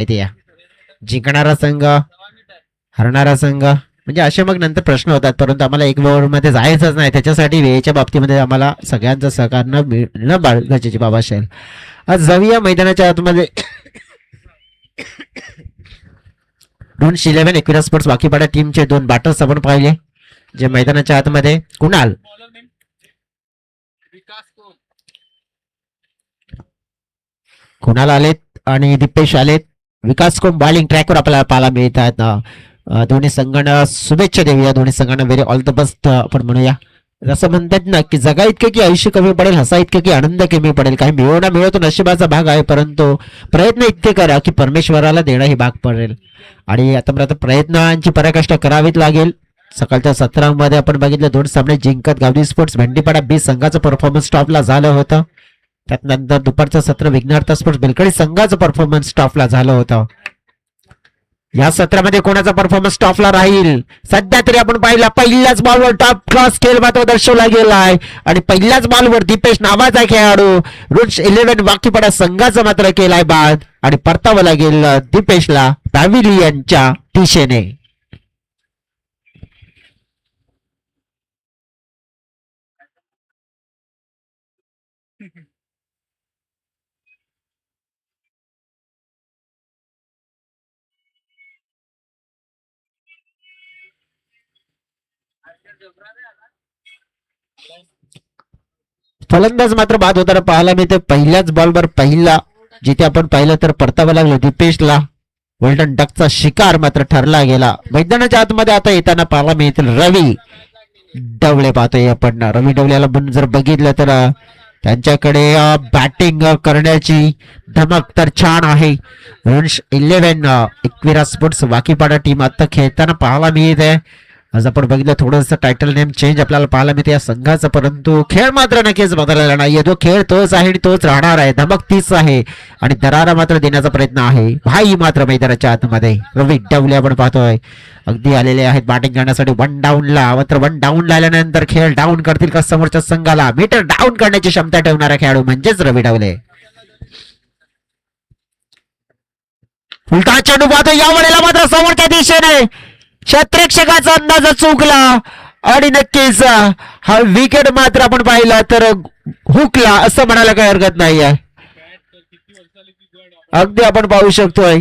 इथे या. जिंकणारा संघ, हरणारा संघ, म्हणजे असे मग नंतर प्रश्न होतात. परंतु आम्हाला एक ओव्हरमध्ये जायचंच नाही, त्याच्यासाठी वेळेच्या बाबतीमध्ये आम्हाला सगळ्यांचं सहकार मिळणं गरजेची बाबा असेल. आज जाऊया मैदानाच्या आतमध्ये. रुन्स 11 एकविरा स्पोर्ट्स वाकीपाडा टीमचे 2 बॅटर्स आपण पाहिले, जे मैदानाच्या आतमध्ये कुणाल आलेत आणि दीपेश आलेत. विकास कोम बॉलिंग ट्रॅकवर आपल्याला पाहायला मिळत आहेत. दोन्ही संघांना शुभेच्छा देऊया, दोन्ही संघांना व्हेरी ऑल द बेस्ट आपण म्हणूया. असं म्हणतात ना की जगा इतके की आयुष्य कमी पडेल, हसा इतके की आनंद कमी पडेल. काही मिळतो नशिबाचा भाग आहे, परंतु प्रयत्न इतके करा की परमेश्वराला देणं हे भाग पडेल. आणि आता प्रयत्नांची पराकाष्ठा करावीच लागेल. सकाळच्या सत्रामध्ये आपण बघितलं 2 सामने जिंकत गावडी स्पोर्ट्स भेंडीपाडा बी संघाचं परफॉर्मन्स टॉपला झालं होतं. त्यानंतर दुपारचं सत्र विघ्नार्थ स्पोर्ट्स बेलकडी संघाचं परफॉर्मन्स टॉपला झालं होतं. या सत्रामध्ये कोणाचा परफॉर्मन्स टॉपला राहील? सध्या तरी आपण पाहिला पहिल्याच बॉलवर टॉप क्लास खेळ मात्र दर्शवला गेला आहे आणि पहिल्याच बॉलवर दीपेश नावाचा खेळाडू रुन्स 11 वाकीपाडा संघाचा मात्र केलाय बाद आणि परतावला गेलं दीपेशला पॅव्हिलियनच्या दिशेने. फलंदाज मात्र बाद होताना पाहायला मिळते. पहिल्याच बॉलवर पहिला जिथे आपण पाहिलं तर परतावं लागलं दीपेशला. गोल्डन डकचा शिकार मात्र ठरला गेला. मैदानाच्या आतमध्ये आता येताना पाहायला मिळतील रवी डवळे पाहतोय आपण. रवी डवल्याला पण जर बघितलं तर त्यांच्याकडे बॅटिंग करण्याची धमक तर छान आहे. रुन्स 11 एकविरा स्पोर्ट्स वाकीपाडा टीम आता खेळताना पाहायला मिळत आहे. आज आपण बघितलं थोडंसं टायटल नेम चेंज आपल्याला पाहायला मिळते या संघाचा, परंतु खेळ मात्र नक्कीच बदललेला नाहीये. तो खेळ तोच आहे आणि तोच राहणार आहे. धमक तीच आहे आणि दरारा मात्र देण्याचा प्रयत्न आहे. भाई मात्र मैदानाच्या आतमध्ये रवी डवले आपण पाहतोय अगदी आलेले आहेत बॅटिंग करण्यासाठी. 1 डाऊनला मात्र 1 डाऊन आल्यानंतर खेळ डाऊन करतील का समोरच्या संघाला? मीटर डाऊन करण्याची क्षमता ठेवणारा खेळाडू म्हणजेच रवी डवले. उलटा चेंडू पाहतो या वेळेला मात्र समोरच्या दिशेने क्षेत्ररक्षकाचा अंदाज चुकला आणि नक्कीच हा विकेट मात्र आपण पाहिला तर हुकला असं म्हणायला काही हरकत नाही आहे. अगदी आपण पाहू शकतोय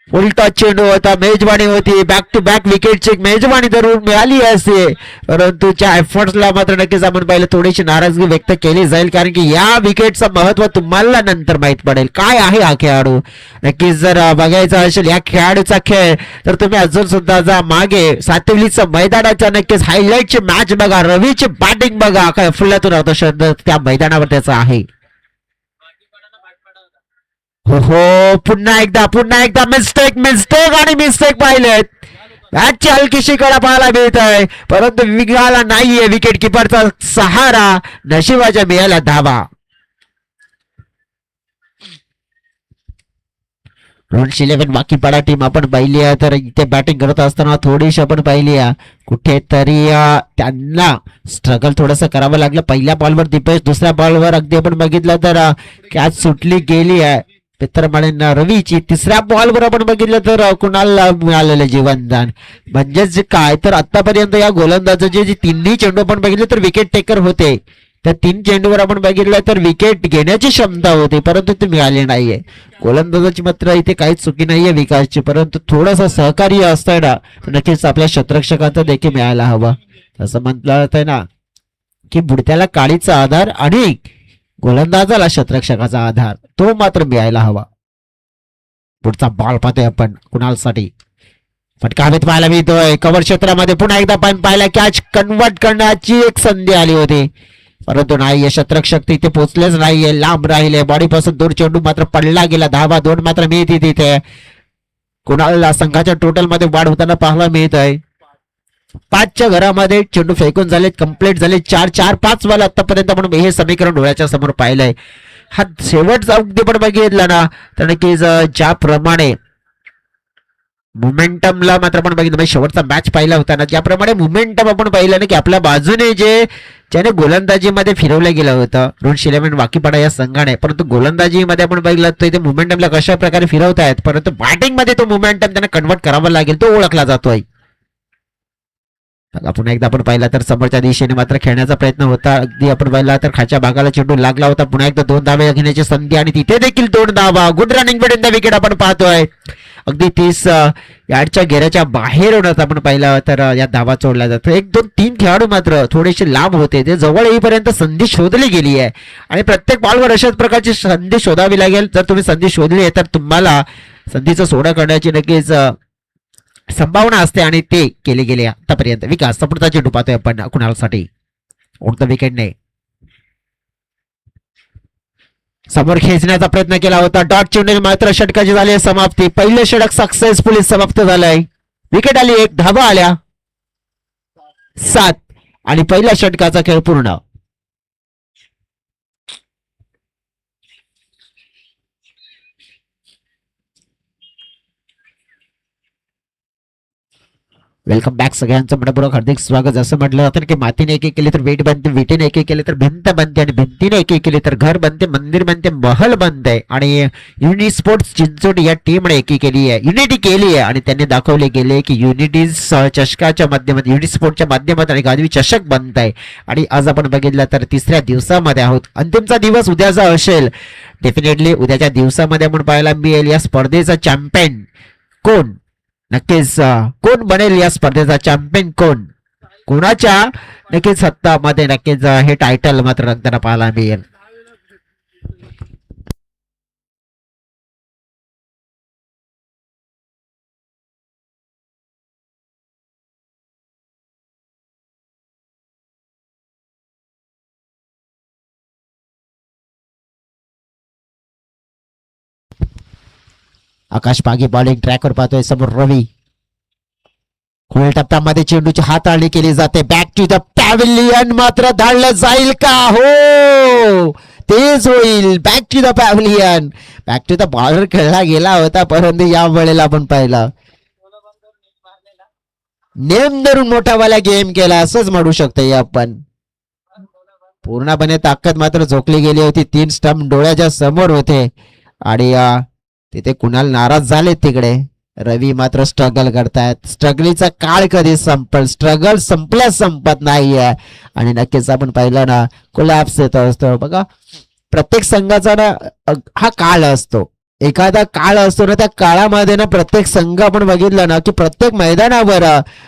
उलटा चेंडू होता, मेजवानी होती, बॅक टू बॅक विकेटची मेजवानी जरूर मिळाली असते, परंतु त्या एफर्ट्सला मात्र नक्कीच आपण पाहिलं थोडीशी नाराजगी व्यक्त केली जाईल, कारण की या विकेटचं महत्व तुम्हाला नंतर माहित पडेल काय आहे हा खेळाडू. नक्कीच जर बघायचा असेल या खेळाडूचा खेळ तर तुम्ही अजून सुद्धा जा मागे सातवलीचं मैदानाच्या नक्कीच हायलाइटची मॅच बघा, रवीची बॅटिंग बघा, काय फुल्यातून अर्धशतक त्या मैदानावर त्याचं आहे. हो पुन्हा एकदा मिस्टेक आणि मिस्टेक पाहिलेत. मॅचची हलकीशी कडा पाहायला मिळत आहे, परंतु विकायला नाहीये विकेट किपरचा सहारा, नशिबाच्या मिळाला धावा. रुन्स 11 वाकीपाडा टीम आपण पाहिली आहे तर इथे बॅटिंग करत असताना थोडीशी आपण पाहिली आहे कुठेतरी त्यांना स्ट्रगल थोडंसं करावं लागलं. पहिल्या बॉलवर दीपेश, दुसऱ्या बॉलवर अगदी आपण बघितलं तर कॅच सुटली गेली आहे मित्रमंडळींना रवीची. तिसऱ्या बॉलवर आपण बघितलं तर कुणाला मिळालेलं जीवनदान, म्हणजेच काय तर आतापर्यंत या गोलंदाजाचे जे तिन्ही चेंडू आपण बघितले तर विकेट टेकर होते. त्या 3 चेंडूवर आपण बघितलं तर विकेट घेण्याची क्षमता होती, परंतु ते मिळाले नाहीये. गोलंदाजाची मात्र इथे काहीच चुकी नाहीये विकासची, परंतु थोडंसं सहकार्य असताना नक्कीच आपल्या क्षेत्ररक्षकांचा देखील मिळायला हवा. असं म्हटलं जातंय ना की बुडत्याला काळीचा आधार आणि गोलंदाजाला क्षेत्ररक्षकाचा आधार तो मात्र मिळायला हवा. पुढचा बॉल पाहतोय आपण कुणालसाठी, फटका हवेत पाहायला मिळतोय. कव्हर क्षेत्रामध्ये पुन्हा एकदा पाहिला कॅच कन्वर्ट करण्याची एक संधी आली होती, परंतु नाहीये क्षेत्ररक्षक तिथे पोहोचलेच नाहीये, लांब राहिले. बॉडीपासून दूर चेंडू मात्र पडला गेला. धावा 2 मात्र मिळते तिथे. कुणाला संघाच्या टोटल मध्ये वाढ होताना पाहायला मिळत आहे. 5च्या घरामध्ये चेंडू फेकून झाले, कंप्लीट झाले 4-4-5 बॉल आतापर्यंत आपण हे समीकरण डोळ्याच्या समोर पाहिलंय. हा शेवटचा अगदी पण बघितला ना तर नक्कीच ज्याप्रमाणे मोमेंटमला मात्र आपण बघितलं, शेवटचा मॅच पाहिला होता ना ज्याप्रमाणे मोमेंटम आपण पाहिलं ना की आपल्या बाजूने जे ज्याने गोलंदाजीमध्ये फिरवलं गेलं होतं रुन्स 11 वाकीपाडा या संघाने, परंतु गोलंदाजीमध्ये आपण बघितलं तर इथे मोमेंटमला कशा प्रकारे फिरवतायत, परंतु बॅटिंगमध्ये तो मोमेंटम त्यांना कन्वर्ट करावा लागेल, तो ओळखला जातोय. पुन्हा एकदा आपण पाहिला तर समोरच्या दिशेने मात्र खेळण्याचा प्रयत्न होता. अगदी आपण पाहिला तर खालच्या भागाला चेंडू लागला होता. पुन्हा एकदा 2 धावे घेण्याची संधी आणि तिथे देखील 2 धावा. Good running between the wicket आपण पाहतोय. अगदी 30 यार्डच्या घेऱ्याच्या बाहेर होण्यात आपण पाहिलं तर या धावा सोडल्या जातात. 1 2 3 खेळाडू मात्र थोडेसे लांब होते, ते जवळ येईपर्यंत संधी शोधली गेली आहे आणि प्रत्येक बॉलवर अशाच प्रकारची संधी शोधावी लागेल. जर तुम्ही संधी शोधली आहे तर तुम्हाला संधीचा सोडा करण्याची नक्कीच संभावना असते आणि ते केले गेले आतापर्यंत. विकास सपुरचा चेंडू पाहतोय आपण कुणालसाठी, कोणतं विकेट नाही. समोर खेचण्याचा प्रयत्न केला होता, डॉट चेंडू मात्र षटकाची झाली समाप्ती. पहिले षटक सक्सेसफुली समाप्त झालंय. विकेट आली 1, धावा आल्या 7 आणि पहिल्या षटकाचा खेळ पूर्ण. वेलकम बॅक सगळ्यांचं मनपूर्वक हार्दिक स्वागत. जसं म्हटलं जातं की मातीने एक केली तर वीट बनते, विटेने एक केली तर भिंत बनते आणि भिंतीने एक केली तर घर बनते, मंदिर बनते, महल बनते. आणि युनिटी स्पोर्ट्स चिंचोड या टीमने एकी केली आहे, युनिटी केली आहे आणि त्यांनी दाखवले गेले की युनिटी चषकाच्या माध्यमातून, युनिटी स्पोर्टच्या माध्यमातून एक आदमी चषक बनत आहे. आणि आज आपण बघितलं तर 3ऱ्या दिवसामध्ये आहोत. अंतिमचा दिवस उद्याचा असेल. डेफिनेटली उद्याच्या दिवसामध्ये आपण पाहायला मिळेल या स्पर्धेचा चॅम्पियन कोण, नक्कीच कोण बनेल या स्पर्धेचा चॅम्पियन, कोणाच्या नक्कीच हत्तामध्ये नक्कीच हे टायटल मात्र रंगताना पाहायला मिळेल. आकाश पागी बॉलिंग ट्रॅकवर पाहतोय. समोर रवी, खोल टप्प्यामध्ये चेंडूची हाताळणी केली जाते. बॅक टू द पॅव्हिलियन मात्र धाडलं जाईल का? हो, तेच होईल. Back to the pavilion, back to the border खेळला गेला होता, परंतु या वेळेला आपण पाहिला नेम धरून मोठावाला गेम केला असंच म्हणू शकतो आपण. पूर्णपणे ताकद मात्र झोकली गेली होती. 3 स्टंप डोळ्याच्या समोर होते आणि तिथे कुणाल नाराज झाले. तिकडे रवी मात्र स्ट्रगल करतायत. स्ट्रगलीचा काळ कधी संपल, स्ट्रगल संपत नाहीये आणि नक्कीच आपण पाहिलं ना कोलॅप्स येत असतो. बघा प्रत्येक संघाचा ना हा काळ असतो, एखादा काळ असतो ना, त्या काळामध्ये ना प्रत्येक संघ आपण बघितलं ना की प्रत्येक मैदानावर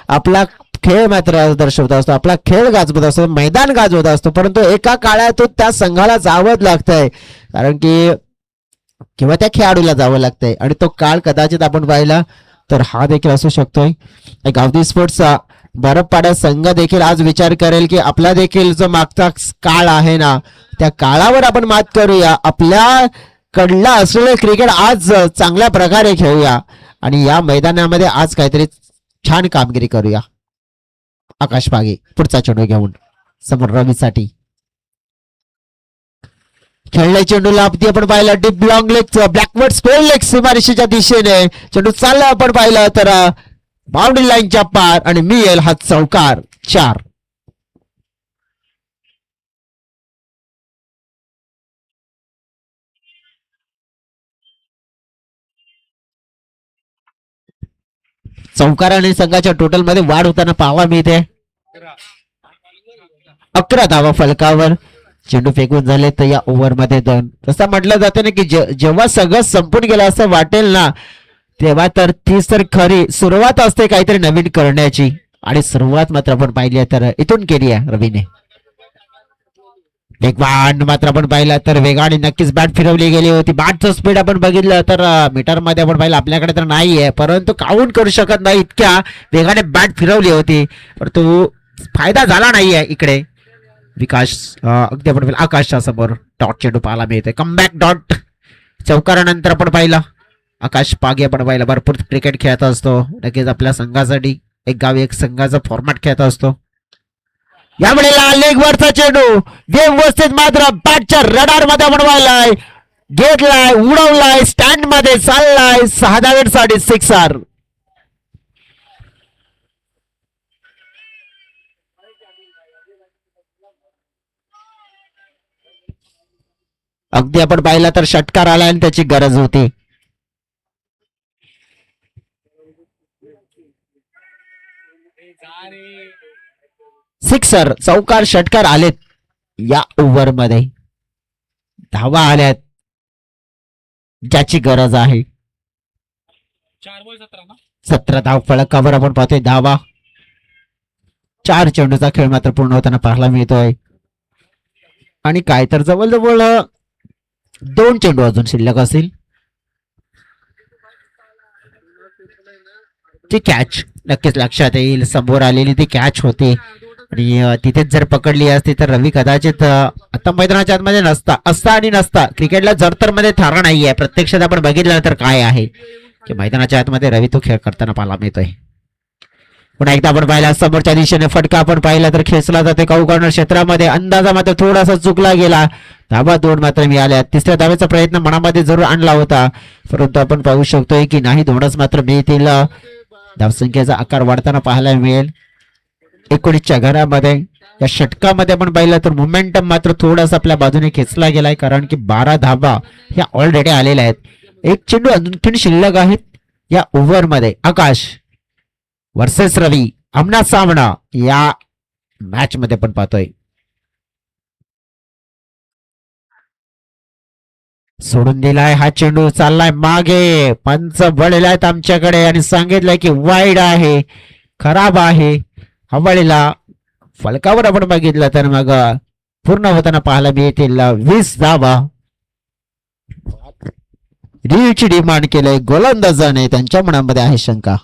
आपला खेळ मात्र दर्शवत असतो, आपला खेळ गाजवत असतो, मैदान गाजवत असतो. परंतु एका काळातून त्या संघाला जावंच लागतंय, कारण की किंवा त्या खेळाडूला जावं लागतंय आणि तो काळ कदाचित आपण पाहिला तर हा देखील असू शकतोय. गावठी स्पोर्ट्सचा बरफपाडा संघ देखील आज विचार करेल की आपला देखील जो मागचा काळ आहे ना, त्या काळावर आपण मात करूया, आपल्या कडला असलेलं क्रिकेट आज चांगल्या प्रकारे खेळूया आणि या मैदानामध्ये आज काहीतरी छान कामगिरी करूया. आकाश पागे पुढचा चेंडू घेऊन समोर रवीसाठी खेळले. चेंडूला आपण पाहिलं deep long leg, backward square leg सीमारेषेच्या दिशेने चेंडू चालला. आपण पाहिलं तर बाउंड्री लाईनच्या पार आणि मिळेल हा चौकार. 4. चौकाराने संघाच्या टोटल मध्ये वाढ होताना पाहावा मिळते. 11 धावा फलकावर. चेंडू फेकून झाले तर या ओव्हर मध्ये 2. तसं म्हटलं जातं ना की जेव्हा सगळं संपून गेलं असं वाटेल ना, तेव्हा तर तीच तर खरी सुरुवात असते काहीतरी नवीन करण्याची आणि सुरुवात मात्र आपण पाहिली तर इथून केली आहे रवीने. वेगवान मात्र आपण पाहिलं तर वेगाने नक्कीच बॅट फिरवली गेली होती. बॅटचं स्पीड आपण बघितलं तर मीटर मध्ये आपण पाहिलं आपल्याकडे तर नाहीये, परंतु काउंट करू शकत नाही इतक्या वेगाने बॅट फिरवली होती, परंतु फायदा झाला नाहीये इकडे. विकास अगदी आपण आकाशच्या समोर डॉट चेंडू पाहायला मिळते. कमबॅक डॉट चौकारानंतर आपण पाहिला आकाश पागे आपण पाहिला भरपूर क्रिकेट खेळत असतो. नक्कीच आपल्या संघासाठी एक गाव एक संघाचा फॉर्मॅट खेळत असतो. यावेळेला लेग वरचा चेंडू व्यवस्थित मात्र बॅटच्या रडार मध्ये बनवायलाय, घेतलाय, उडवलाय, स्टँड मध्ये चाललाय. 6 धावेसाठी 6 R. अगदी आपण पाहिला तर षटकार आला आणि त्याची गरज होती. सिक्सर चौकार षटकार आलेत या ओव्हर मध्ये. धावा आल्यात ज्याची गरज आहे. 17 धाव फलकावर आपण पाहतोय धावा. 4 चेंडूचा खेळ मात्र पूर्ण होताना पाहायला मिळतोय. आणि काय तर जवळजवळ 2 चेंडू अजून शिल्लक असतील. ती कॅच नक्कीच लक्षात येईल. समोर आलेली ती कॅच होती आणि तिथेच जर पकडली असती तर रवी कदाचित आता मैदानाच्या आतमध्ये असता आणि नसता. क्रिकेटला जडतर मध्ये थारा नाहीये. प्रत्यक्षात आपण बघितलं तर काय आहे की मैदानाच्या आतमध्ये रवी तो खेळ करताना पाहायला मिळतोय. पुन्हा एकदा आपण पाहिला समोरच्या दिशेने फटका आपण पाहिला तर खेचला जाते काऊ कॉर्नर क्षेत्रामध्ये. अंदाजा मात्र थोडासा चुकला गेला. धाबा 2 मात्र मिळाल्या. तिसऱ्या धावेचा प्रयत्न मनामध्ये जरूर आणला होता परंतु आपण पाहू शकतोय की नाही 2च मात्र मिळतील. धावसंख्येचा आकार वाढताना पाहायला मिळेल. 19च्या घरामध्ये या षटकामध्ये आपण पाहिलं तर मोमेंटम मात्र थोडासा आपल्या बाजूने खेचला गेलाय कारण की 12 धाबा ह्या ऑलरेडी आलेल्या आहेत. 1 चेंडू आणखी शिल्लक आहेत या ओव्हर मध्ये. आकाश वर्सेस रवी आमना सामना या मॅच मध्ये पण पाहतोय. सोडून दिलाय हा चेंडू. चाललाय मागे. पंच वळलायत आमच्याकडे आणि सांगितलंय की वाईड आहे, खराब आहे. हवाळीला फलकावर आपण बघितलं तर मग पूर्ण होताना पाहायला मिळतील 20 धावा. रीची डिमांड केलंय गोलंदाजाने. त्यांच्या मनामध्ये आहे शंका.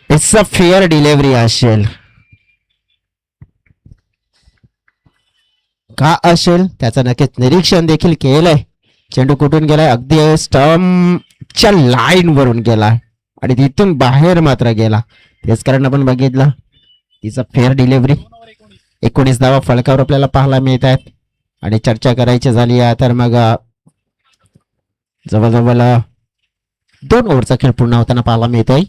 इट्स अ फेअर डिलिव्हरी असेल का असेल त्याचं नक्कीच निरीक्षण देखील केलंय. चेंडू कुठून गेलाय अगदी स्टंपच्या लाईन वरून गेला आणि तिथून बाहेर मात्र गेला. तेच कारण आपण बघितलं तिचं फेअर डिलिव्हरी. 19 धावा फलकावर आपल्याला पाहायला मिळत आहेत. आणि चर्चा करायची झाली तर मग जवळजवळ 2 ओव्हरचा खेळ पूर्ण होताना पाहायला मिळतोय.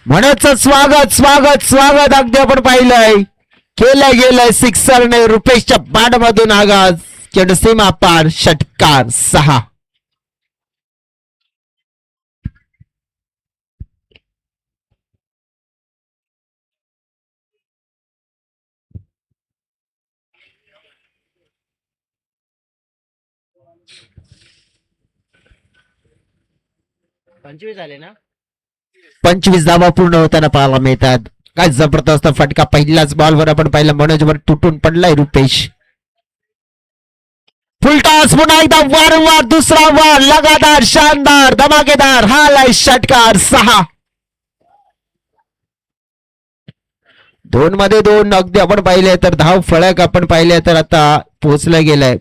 म्हणूनच स्वागत स्वागत स्वागत अगदी आपण पाहिलंय केलं गेलंय सिक्सरने. रुपेशच्या बॅट मधून आगाज. चेंडू सीमा पार. षटकार 6. झाले ना. 25 धावा पूर्ण होताना पाहायला मिळतात. काय जबरदस्त फटका. पहिल्याच बॉलवर आपण पाहिलं मनोजवर तुटून पडलाय रुपेश. फुलटॉस पुन्हा एकदा वारंवार दुसरा बॉल लगातार शानदार धमाकेदार. हा लाय षटकार 6. 2 मध्ये 2 अगदी आपण पाहिले तर धाव फळक आपण पाहिले तर आता पोहोचलं गेलंय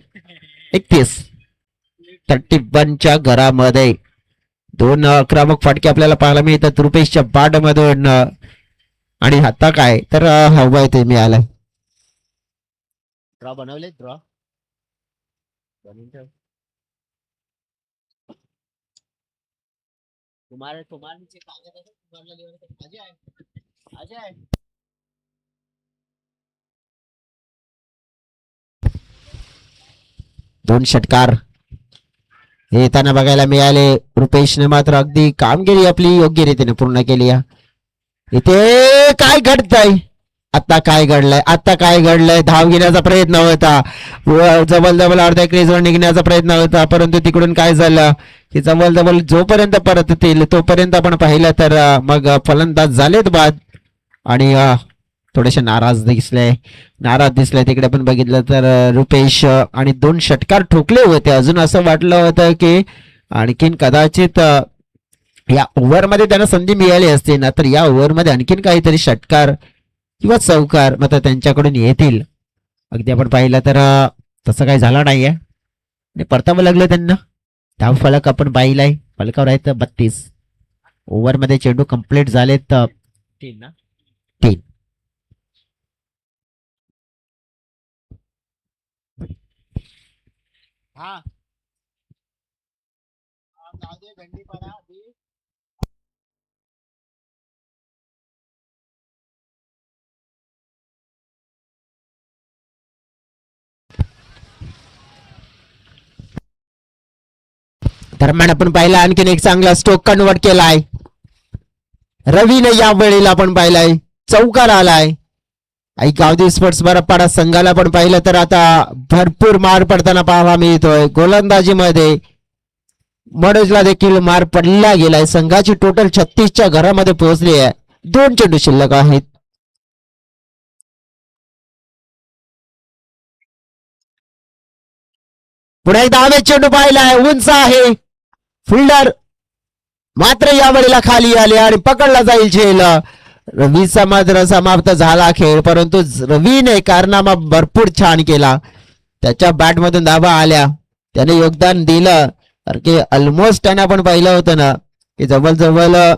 31. 31च्या घरामध्ये 2 आक्रमक फटके आपल्याला पाहायला मिळतात रुपेशच्या बॅट मधून. आणि आता काय तर हवाय ते मिळालंय. ड्रॉ बनवले. ड्रॉ दोन षटकार हे येताना बघायला मिळाले. रुपेशने मात्र अगदी कामगिरी आपली योग्य रीतीने पूर्ण केली आहे. इथे काय घडतंय? आता काय घडलंय? धाव घेण्याचा प्रयत्न होता, जवळ अर्ध्या क्रीजवर निघण्याचा प्रयत्न होता, परंतु तिकडून काय झालं की जवळ जोपर्यंत परत येतील तोपर्यंत आपण पाहिलं तर मग फलंदाज झालेत बाद आणि थोडेसे नाराज दिसले. तिकडे पण बघितलं तर रुपेश आणि दोन षटकार ठोकले होते. अजून असं वाटलं होतं की आणखीन कदाचित या ओव्हरमध्ये त्यांना संधी मिळाली असते ना, तर या ओव्हरमध्ये आणखीन काहीतरी षटकार किंवा चौकार मात्र त्यांच्याकडून येतील. अगदी आपण पाहिलं तर तसं काही झालं नाहीये आणि परतावं लागलं त्यांना. धाव फलक आपण पाहिलाय, फलकावर आहेत 32. ओव्हरमध्ये चेंडू कंप्लीट झालेत 3. दरम्यान आपण पाहिला आणखीन एक चांगला स्ट्रोक कन्वर्ट केलाय रवीने. या वेळेला आपण पाहिलाय चौकार आलाय. आई गावदी स्पोर्ट्स बरपाडा संघाला पण पाहिलं तर आता भरपूर मार पडताना पाहायला मिळतोय. गोलंदाजीमध्ये मनोजला देखील मार पडला गेलाय. संघाची टोटल 36च्या घरामध्ये पोहोचली आहे. 2 चेंडू शिल्लक आहेत. पुन्हा एकदा हवेत चेंडू पाहिलाय, उंच आहे. फिल्डर मात्र या वेळेला खाली आले आणि पकडला जाईल झेल. रवीचा मात्र समाप्त झाला खेळ, परंतु रवीने कारनामा भरपूर छान केला. त्याच्या बॅटमधून धावा आल्या, त्याने योगदान दिलं. कारण की ऑलमोस्ट त्याने आपण पाहिलं होतं ना की जवळ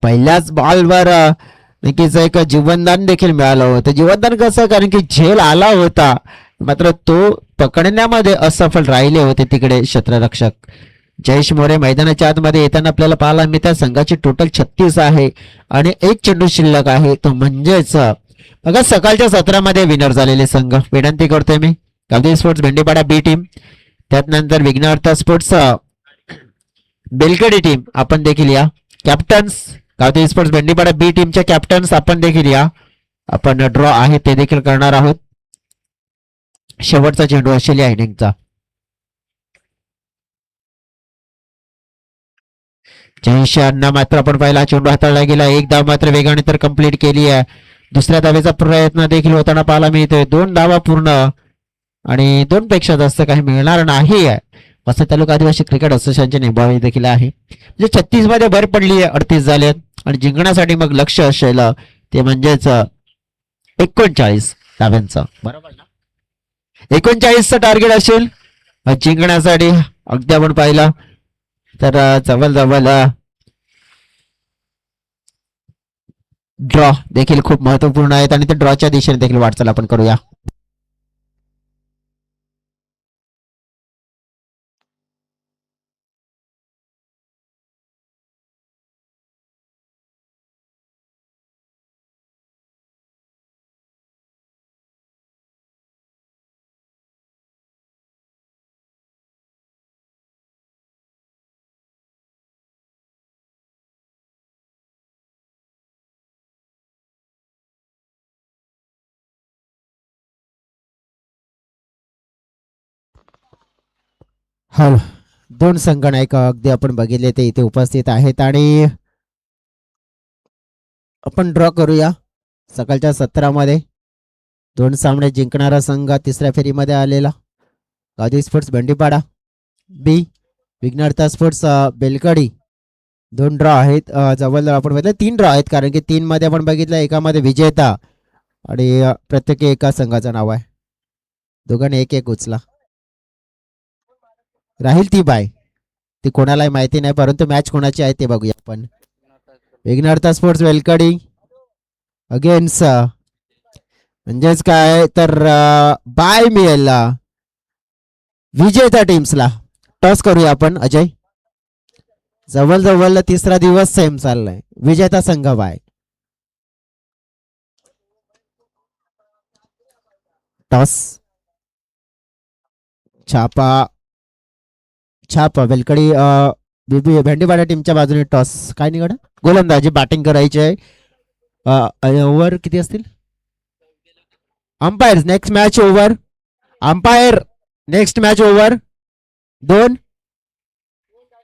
पहिल्याच बॉलवर नक्कीच एक जीवनदान देखील मिळालं होतं. जीवनदान कसं, कारण की झेल आला होता मात्र तो पकडण्यामध्ये असफल राहिले होते तिकडे क्षेत्ररक्षक. जयेश मोरे मैदानाच्या आतमध्ये येताना आपल्याला पाहायला मिळतात. संघाची टोटल 36 आहे आणि 1 चेंडू शिल्लक आहे. तो म्हणजेच बघा सकाळच्या सत्रामध्ये विनर झालेले संघ. विनंती करतोय मी गावदेवी स्पोर्ट्स भेंडीपाडा बी टीम, त्यानंतर विघ्नहर्ता स्पोर्ट्स बेलकडी टीम आपण देखील या. कॅप्टन्स गावदेवी स्पोर्ट्स भेंडीपाडा बी टीमच्या कॅप्टन्स आपण देखील या. आपण ड्रॉ आहे ते देखील करणार आहोत. शेवटचा चेंडू असेल या इनिंगचा. जयेशांना मात्र आपण पाहिला चेंडू हाताळला गेला. एक धाव मात्र वेगाने तर कंप्लीट केली आहे. दुसऱ्या धावेचा प्रयत्न देखील होताना पाहायला मिळतोय. 2 धावा पूर्ण आणि 2 पेक्षा जास्त काही मिळणार नाही आहे. वसई तालुका आदिवासी क्रिकेट असोसिएशनचे नेमबावी देखील आहे. म्हणजे 36 मध्ये भर पडली आहे, 38 झाले आणि जिंकण्यासाठी मग लक्ष असेल ते म्हणजेच 39 धाव्यांचं. बरोबर ना, 39चं टार्गेट असेल जिंकण्यासाठी. अगदी आपण पाहिला तर जवळ ड्रॉ देखील खूप महत्वपूर्ण आहेत आणि ते ड्रॉच्या दिशेने देखील वाटचाल आपण करूया. हा, 2 संगणक अगदी आपण बघितले ते इथे उपस्थित आहेत आणि आपण ड्रॉ करूया. सकाळच्या सत्रामध्ये 2 सामने जिंकणारा संघ तिसऱ्या फेरीमध्ये आलेला गावदेवी स्पोर्ट्स भेंडीपाडा बी, विघ्नहर्ता स्पोर्ट्स बेलकडी. 2 ड्रॉ आहेत. जवळ आपण बघितलं 3 ड्रॉ आहेत, कारण की 3 मध्ये आपण बघितलं एकामध्ये विजेता आणि प्रत्येकी एका संघाचं नाव आहे. दोघांनी एक उचला. राहील ती बाय, ती कोणालाही माहिती नाही, परंतु मॅच कोणाची आहे ते बघूया आपण. विघ्नहर्ता स्पोर्ट्स वेलकडी अगेन्स्ट म्हणजेच काय तर बाय मिळेल विजेता टीम्सला. टॉस करूया आपण. अजय जवळ जवळ तिसरा दिवस सेम चाललाय. विजेता संघ बाय. टॉस. छापा. छापा वेलकडी भेंडीपाडा टीमच्या बाजूने टॉस काय निघड. गोलंदाजी बॅटिंग करायची आहे. ओव्हर किती असतील. Umpire next match over. Umpire next match over. दोन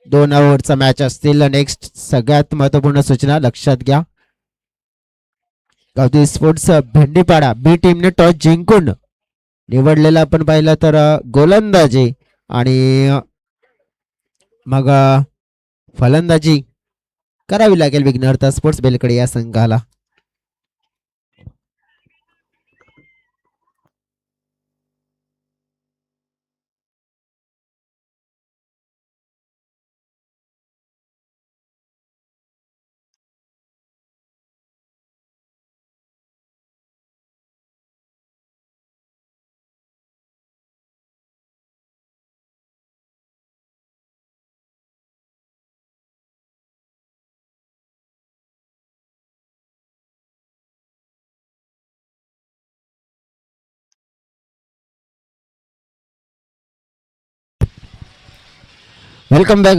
दोन ओव्हरचा मॅच असतील. नेक्स्ट सगळ्यात महत्वपूर्ण सूचना लक्षात घ्या. गावठी स्पोर्ट्स भेंडीपाडा बी टीमने टॉस जिंकून निवडलेला आपण पाहिलं तर गोलंदाजी आणि मग फलंदाजी करावी लागेल विघ्नहर्ता स्पोर्ट्स बेलकडे या संघाला. Welcome back.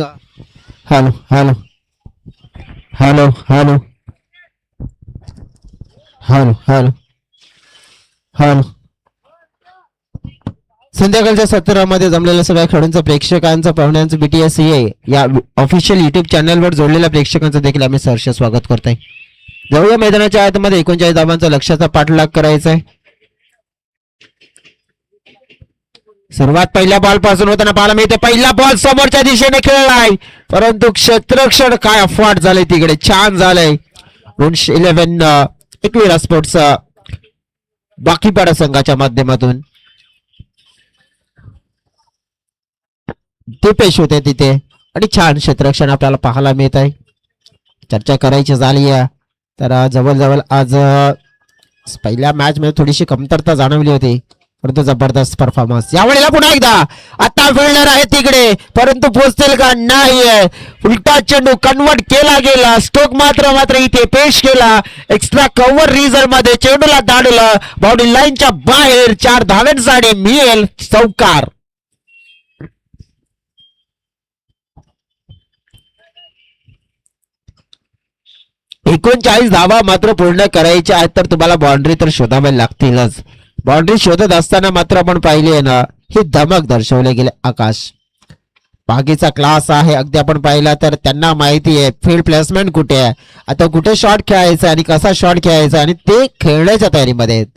Hello hello hello hello hello hello hello. संध्याकाळच्या सत्रामध्ये जमलेल्या सगळ्या खेळाडूंचं प्रेक्षकांचं पाहुण्यांचं बीटीएस या ऑफिशियल युट्यूब चॅनलवर जोडलेल्या प्रेक्षकांचं देखील आम्ही सहर्ष स्वागत करतोय. जाऊया मैदानाच्या आतमध्ये 39 धावांचा लक्ष्याचा पाठलाग करायचा आहे. सर्वात पहिल्या बॉल पासून होताना पाहायला मिळते. पहिला बॉल समोरच्या दिशेने खेळलाय परंतु क्षेत्रक्षण काय अफवाट झाले तिकडे. छान झालंय. 11 एकविरा स्पोर्ट्स बाकीपाडा संघाच्या माध्यमातून ते पेश होते तिथे आणि छान क्षेत्रक्षण आपल्याला पाहायला मिळत आहे. चर्चा करायची झाली आहे तर जवळजवळ आज पहिल्या मॅच मध्ये थोडीशी कमतरता जाणवली होती परंतु जबरदस्त परफॉर्मन्स यावेळेला. पुन्हा एकदा आता फिल्डर आहे तिकडे परंतु पोहोचतील का नाही. उलटा चेंडू कन्वर्ट केला गेला. स्टोक मात्र इथे पेश केला. एक्स्ट्रा कव्हर रिझल्ट मध्ये चेंडूला दाडलं बाउंड्री लाईनच्या बाहेर. 4 धावांसाठी मिळेल चौकार. एकोणचाळीस धावा मात्र पूर्ण करायच्या आहेत तर तुम्हाला बाउंड्री तर शोधावे लागतीलच. बाउंड्री शोधत असताना मात्र आपण पाहिली आहे ना ही धमक दर्शवले गेले. आकाश बागीचा क्लास आहे अगदी. आपण पाहिला तर त्यांना माहिती आहे फील्ड प्लेसमेंट कुठे आहे, आता कुठे शॉट खेळायचा आणि कसा शॉट खेळायचा आणि ते खेळण्याच्या तयारीमध्ये आहेत.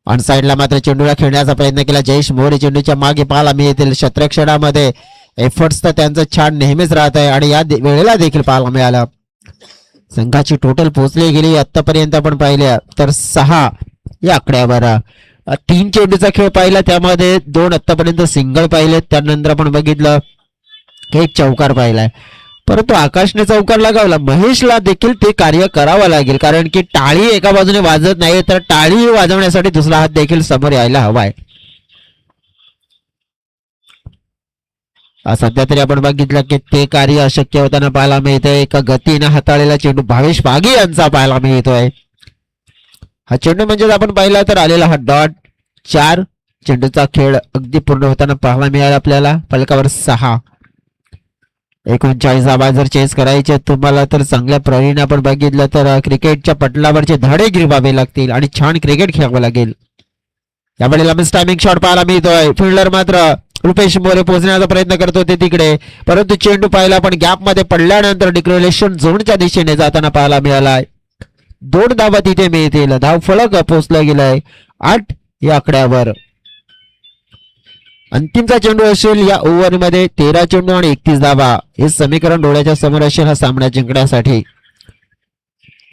ऑन साइडला मात्र चेंडूला खेळण्याचा प्रयत्न केला जयेश मोरे. चेंडूच्या मागे पाहायला मिळतील. क्षेत्रक्षणामध्ये एफर्ट्स तर त्यांचं छान नेहमीच राहत आहे आणि या वेळेला देखील पाहायला मिळालं. संघाची टोटल पोहोचली गेली आतापर्यंत आपण पाहिल्या तर 6 या आकड्यावर. 3 चेंडूचा खेळ पाहिला त्यामध्ये 2 आतापर्यंत सिंगल पाहिले. त्यानंतर आपण बघितलं की 1 चौकार पाहिलाय परंतु आकाशने चौकार लगावला. महेशला देखील ते कार्य करावं लागेल कारण की टाळी एका बाजूने वाजत नाही तर टाळी वाजवण्यासाठी दुसरा हात देखील समोर यायला हवाय. सध्या तरी आपण बघितलं की ते कार्य अशक्य होताना पाहायला मिळतंय. एका गतीने हाताळलेला चेंडू भावेश बागी यांचा पाहायला मिळतोय. हा चेंडू म्हणजे आपण पाहिला तर आलेला हा डॉट. 4 चेंडूचा खेळ अगदी पूर्ण होताना पाहायला मिळाला आपल्याला. फलकावर 6. 39 धावा जर चेस करायचे तुम्हाला तर चांगल्या प्रवीण आपण बघितलं तर क्रिकेटच्या पटलावरचे धडे गिरवावे लागतील आणि छान क्रिकेट खेळावं लागेल. यावेळेला मिस टायमिंग शॉट पाहायला मिळतोय. फिल्डर मात्र रुपेश मोरे पोहोचण्याचा प्रयत्न करत होते तिकडे परंतु चेंडू पाहिला पण गॅप मध्ये पडल्यानंतर डिक्लेरेशन झोनच्या दिशेने जाताना पाहायला मिळालाय. 2 धावा तिथे मिळतील. धाव फलक पोहोचला गेलाय 8 या आकड्यावर. अंतिमचा चेंडू असेल या ओव्हर मध्ये. 13 चेंडू आणि 31 धावा हे समीकरण डोळ्याच्या समोर असेल हा सामना जिंकण्यासाठी.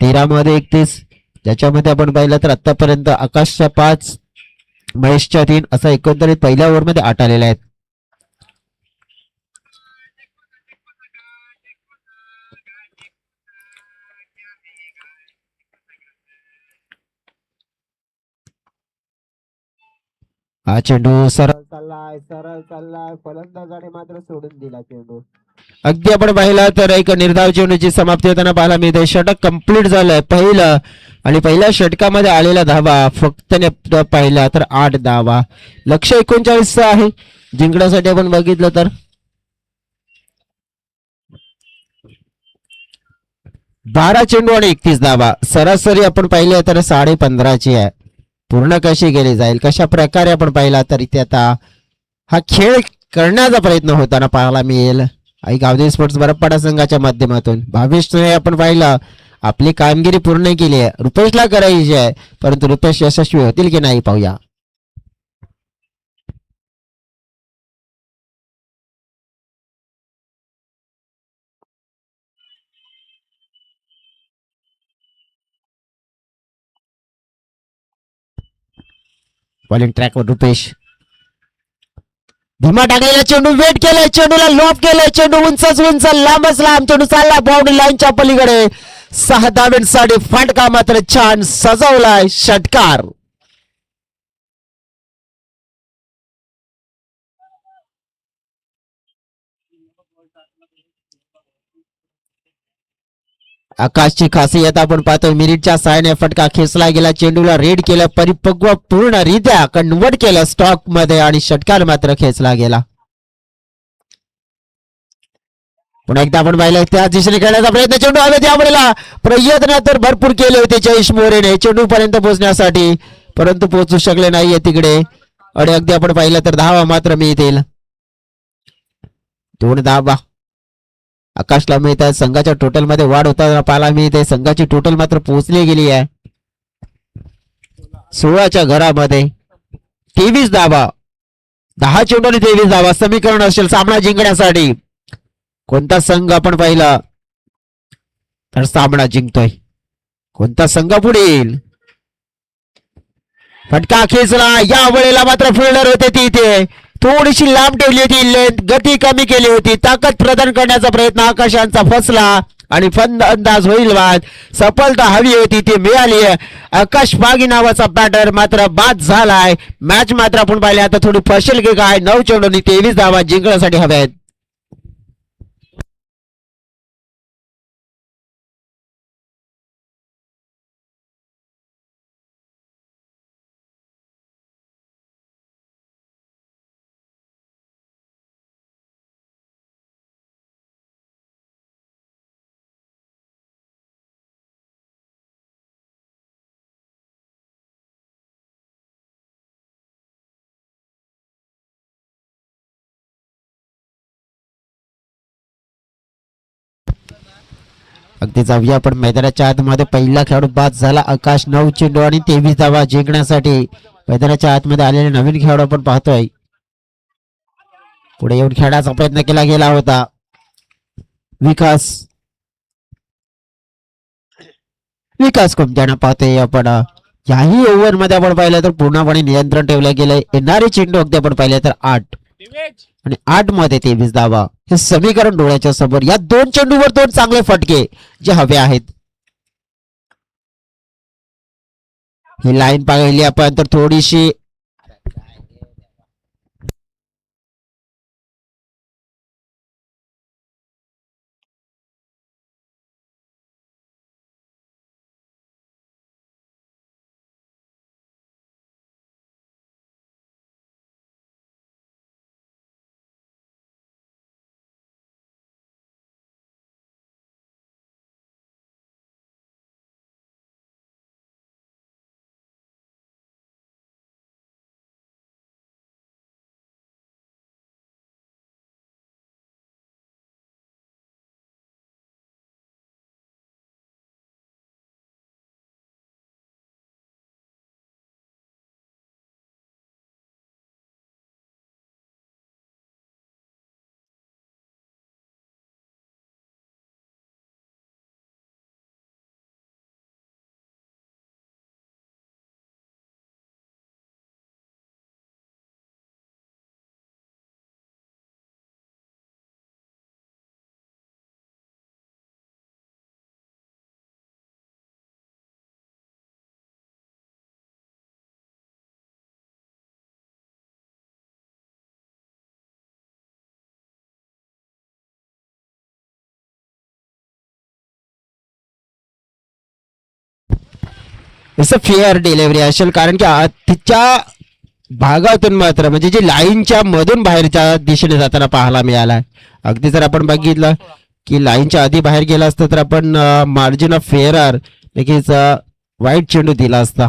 13 मध्ये 31 ज्याच्यामध्ये आपण पाहिलं तर आतापर्यंत आकाशच्या 5 महेशच्या 3 असा एकंदरीत पहिल्या ओव्हर मध्ये 8 आलेल्या आहेत. हा चेंडू सरळ चाललाय चाललाय सरळ चाललाय फलंदाजाने मात्र सोडून दिला चेंडू. अगदी आपण पाहिला तर एक निर्धाव चेंडूची समाप्ती होताना पाहायला मिळते. षटक कंप्लीट झालंय पहिलं आणि पहिल्या षटकामध्ये आलेला धावा फक्त पाहिला तर 8 धावा. लक्ष 39 आहे जिंकण्यासाठी आपण बघितलं तर. 12 चेंडू आणि 31 धावा. सरासरी आपण पाहिले तर 15.5ची आहे. पूर्ण कशी गेली जाईल कशा प्रकारे आपण पाहिला तर इथे आता हा खेळ करण्याचा प्रयत्न होताना पाहायला मिळेल आई गावदेवी स्पोर्ट्स बरपाडा संघाच्या माध्यमातून. भावेशने आपण पाहिलं आपली कामगिरी पूर्ण केली आहे. रुपेशला करायची आहे परंतु रुपेश यशस्वी होतील की नाही पाहूया. बॉलिंग ट्रॅकवर रुपेश. धीमा टाकलेला चेंडू वेट केलाय चेंडूला लॉप केलाय चेंडू उंचच उंच लांबच लांब चेंडू चालला बाउंड्री लाईनच्या पलीकडे. 6 धावांसाठी फटका मात्र छान सजवलाय षटकार. आकाशची खासियत आपण पाहतोय मिरिटच्या साहाय्याने फटका खेचला गेला चेंडूला रेड केलं परिपक्व पूर्णरित्या कन्वर्ट केलं स्टॉक मध्ये आणि षटकार मात्र खेचला गेला. पुन्हा एकदा आपण पाहिलं त्याच दिशेने खेळण्याचा प्रयत्न चेंडू हवे त्यावेळेला प्रयत्न तर भरपूर केले होते जयेश मोरेने चेंडू पर्यंत पोहोचण्यासाठी परंतु पोहोचू शकले नाहीये तिकडे. आणि अगदी आपण पाहिलं तर धावा मात्र मिळतील 2 धावा आकाशला मिळत आहे. संघाच्या टोटल मध्ये वाढ होताना पाहायला मिळते. संघाची टोटल मात्र पोहोचली गेली आहे 16च्या घरामध्ये. 23 धावा 10 चेंडू आणि 23 धावा समीकरण असेल सामना जिंकण्यासाठी. कोणता संघ आपण पाहिला तर सामना जिंकतोय कोणता संघ पुढे येईल. फटका खेचला या वेळेला मात्र फिल्डर होते ती इथे थोडीशी लांब ठेवली होती लेंथ गती कमी केली होती ताकद प्रदान करण्याचा प्रयत्न आकाशांचा फसला आणि फंद अंदाज होईल बाद. सफलता हवी होती ती मिळाली. आकाश बागी नावाचा बॅटर मात्र बाद झालाय. मॅच मात्र आपण पाहिले आता थोडी फसेल की काय. 9 चेंडू आणि 23 धावा जिंकण्यासाठी हव्यात. अगदी जाऊया आपण मैदानाच्या आतमध्ये पहिला खेळाडू बाद झाला आकाश. 9 चेंडू आणि 23 धावा जिंकण्यासाठी मैदानाच्या आतमध्ये आलेले नवीन खेळाडू आपण पाहतोय. पुढे येऊन खेळाचा प्रयत्न केला गेला होता विकास. विकास कोणत्यानं पाहतोय आपण. याही ओव्हर मध्ये आपण पाहिलं तर पूर्णपणे नियंत्रण ठेवलं गेलंय. येणारे चेंडू अगदी आपण पाहिले तर 8 आणि 8 मध्ये 23 धावा हे समीकरण डोळ्याच्या समोर. या 2 चेंडूवर 2 चांगले फटके जे हवे आहेत. ही लाईन पाहिली आपण तर थोडीशी इट्स अ फेअर डिलिव्हरी असेल, कारण की तिच्या भागातून मात्र म्हणजे जी लाईनच्या मधून बाहेरच्या दिशेने जाताना पाहायला मिळाला. अगदी जर आपण बघितलं की लाईनच्या आधी बाहेर गेला असतं तर आपण मार्जिन ऑफ फेअर नक्कीच वाईट चेंडू दिला असता.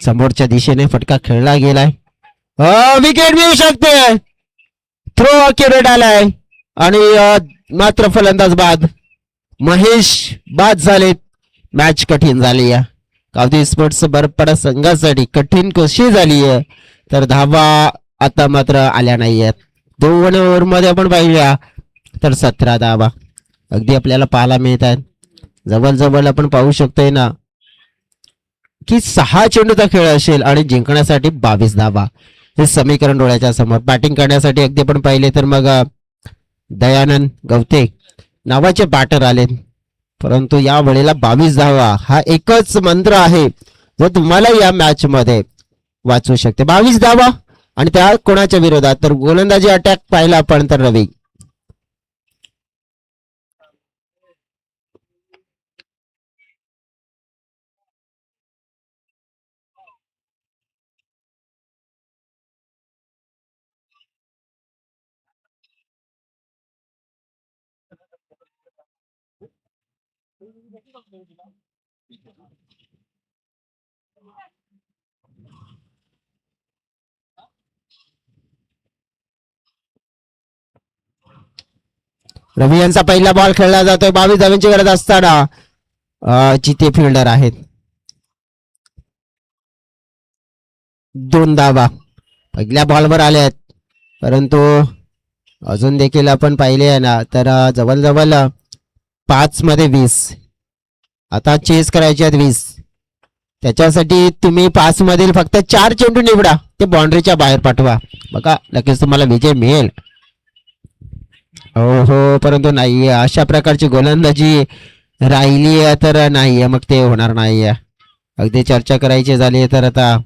समोरच्या दिशेने फटका खेळला गेलाय. विकेट मिळू शकते. थ्रो अक्युरेट आलाय आणि मात्र फलंदाज बाद. महेश बाद झालेत. मॅच कठीण झाली आहे. कावदी स्पोर्ट्स बरपडा संघासाठी कठीण कशी झाली आहे तर धावा आता मात्र आल्या नाहीयेत. 2 ओव्हरमध्ये आपण पाहिल्या तर 17 धावा अगदी आपल्याला पाहायला मिळत आहेत. जवळ आपण पाहू शकतोय ना की 6 चेंडूचा खेळ असेल आणि जिंकण्यासाठी 22 धावा. हे समीकरण डोळ्याच्या समोर. बॅटिंग करण्यासाठी अगदी आपण पाहिले तर मग दयानंद गवते नावाचे बॅटर आले, परंतु या वेळेला 22 धावा हा एकच मंत्र आहे जो तुम्हाला या मॅच मध्ये वाचू शकते. 22 धावा आणि त्या कोणाच्या विरोधात तर गोलंदाजी अटॅक पाहिला आपण तर रवी. रवी यांचा पहिला बॉल खेळला जातोय. 22 धावांची गरज असताना जिथे फिल्डर आहेत. 2 धावा पहिल्या बॉलवर आल्या आहेत, परंतु अजून देखील आपण पाहिले आहे ना तर जवळ 5 मध्ये 20. आता चेस करायचे आहेत 20. त्याच्यासाठी तुम्ही 5 मधील फक्त 4 चेंडू निवडा, ते बाउंड्रीच्या बाहेर पाठवा. बघा नक्कीच तुम्हाला विजय मिळेल. हो, परंतु नाहीये अशा प्रकारची गोलंदाजी राहिली आहे तर नाहीये, मग ते होणार नाहीये. अगदी चर्चा करायची झाली तर आता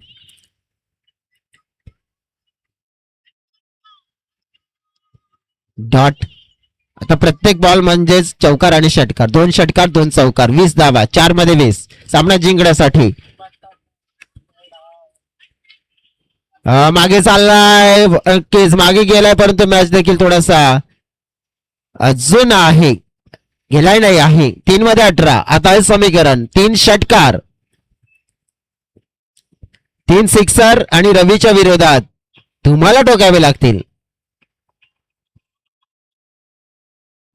डॉट. आता प्रत्येक बॉल म्हणजेच चौकार आणि षटकार. 2 षटकार 2 चौकार. 20 धावा. 4 मध्ये 20. सामना जिंकण्यासाठी मागे चाललाय केस मागे गेलाय, परंतु मॅच देखील थोडासा अजून आहे गेलाय नाही आहे. 3 मध्ये 18. आता हे समीकरण 3 षटकार 3 सिक्सर आणि रवीच्या विरोधात तुम्हाला टोकावे लागतील,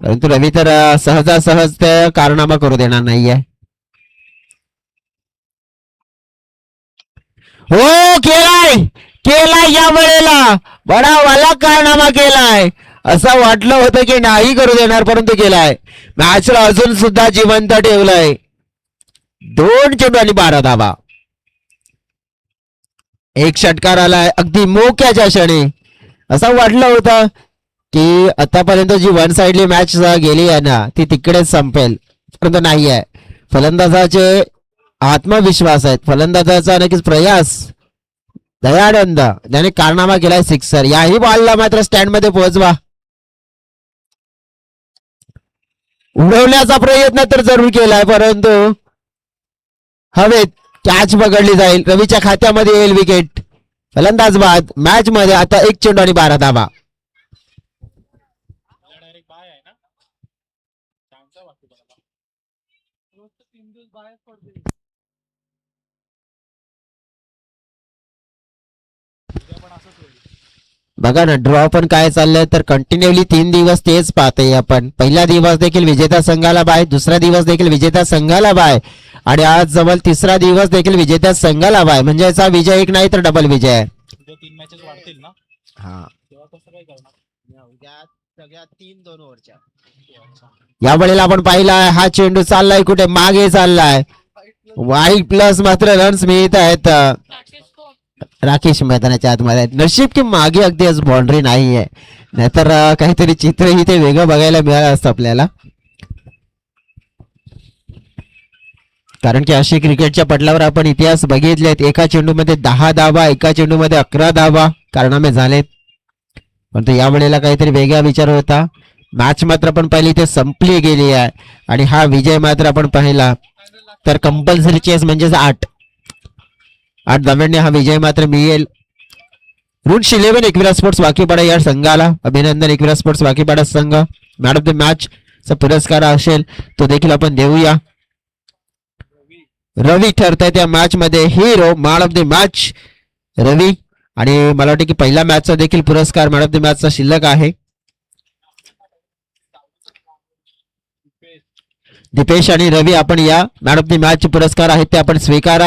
परंतु रवी तर सहजासहज ते कारनामा करू देणार नाहीये. हो, केलाय या वेळेला बडा वाला कारनामा केलाय. असं वाटलं होतं की नाही करू देणार, परंतु केलाय. मॅचला अजून सुद्धा जिवंत ठेवलंय. 2 चेंडू आणि 12 धावा. 1 षटकार आलाय अगदी मोक्याच्या क्षणी. असं वाटलं होतं की आतापर्यंत जी वन साइडली मॅच गेली आहे ना ती तिकडेच संपेल, परंतु नाही आहे. फलंदाजाचे आत्मविश्वास आहेत, फलंदाजाचा नक्कीच प्रयास. दयानंद त्याने कारनामा केलाय. सिक्सर. याही बॉलला मात्र स्टँड मध्ये पोहोचवा. उडवण्याचा प्रयत्न तर जरूर केलाय, परंतु हवेत कॅच पकडली जाईल. रवीच्या खात्यामध्ये येईल विकेट. फलंदाज बाद. मॅच मध्ये आता 1 चेंडू आणि 12 धावा. बघा ना ड्रॉ पण काय चाललंय तर कंटिन्युअली 3 दिवस तेच पाहतोय आपण. पहिला दिवस देखील विजेता संघाला बाय, दुसरा दिवस देखील विजेता संघाला बाय आणि आज जवळ 3रा दिवस देखील विजेत्या संघाला बाय. म्हणजे याचा विजय एक नाही तर डबल विजय आहे. 3 मॅचेस वाढतील ना हा, तेव्हा कसं काय करणार सगळ्या 3-2 ओव्हरच्या. या वेळेला आपण पाहिलाय हा चेंडू चाललाय कुठे मागे चाललाय. वाईट प्लस मात्र रन्स मिळत आहेत राकेश मैदानाच्या आतमध्ये. नशीब की मागे अगदी आज बाउंड्री नाहीये, नाहीतर काहीतरी चित्र इथे वेगळं बघायला मिळालं असतं आपल्याला. कारण की अशी क्रिकेटच्या पटलावर आपण इतिहास बघितलेत. एका चेंडूमध्ये 10 धावा, एका चेंडूमध्ये 11 धावा कारनामे झालेत, परंतु या वेळेला काहीतरी वेगळा विचार होता. मॅच मात्र आपण पाहिली ते संपली गेली आहे आणि हा विजय मात्र आपण पाहिला तर कंपल्सरी चेस म्हणजेच 8 धाव्यांनी हा विजय मात्र मिळेल. रुन्स 11 एकविरा स्पोर्ट्स वाकीपाडा या संघाला अभिनंदन. एकविरा स्पोर्ट्स वाकीपाडा संघ मॅन ऑफ द मॅच चा पुरस्कार असेल तो देखील आपण देऊया. रवी ठरताय त्या मॅच मध्ये hero man of the match Ravi. आणि मला वाटतं की पहिल्या मॅचचा देखील पुरस्कार मॅन ऑफ द मॅचचा शिल्लक आहे. दीपेश आणि रवी आपण या मॅन ऑफ द मॅच पुरस्कार आहेत ते आपण स्वीकारा.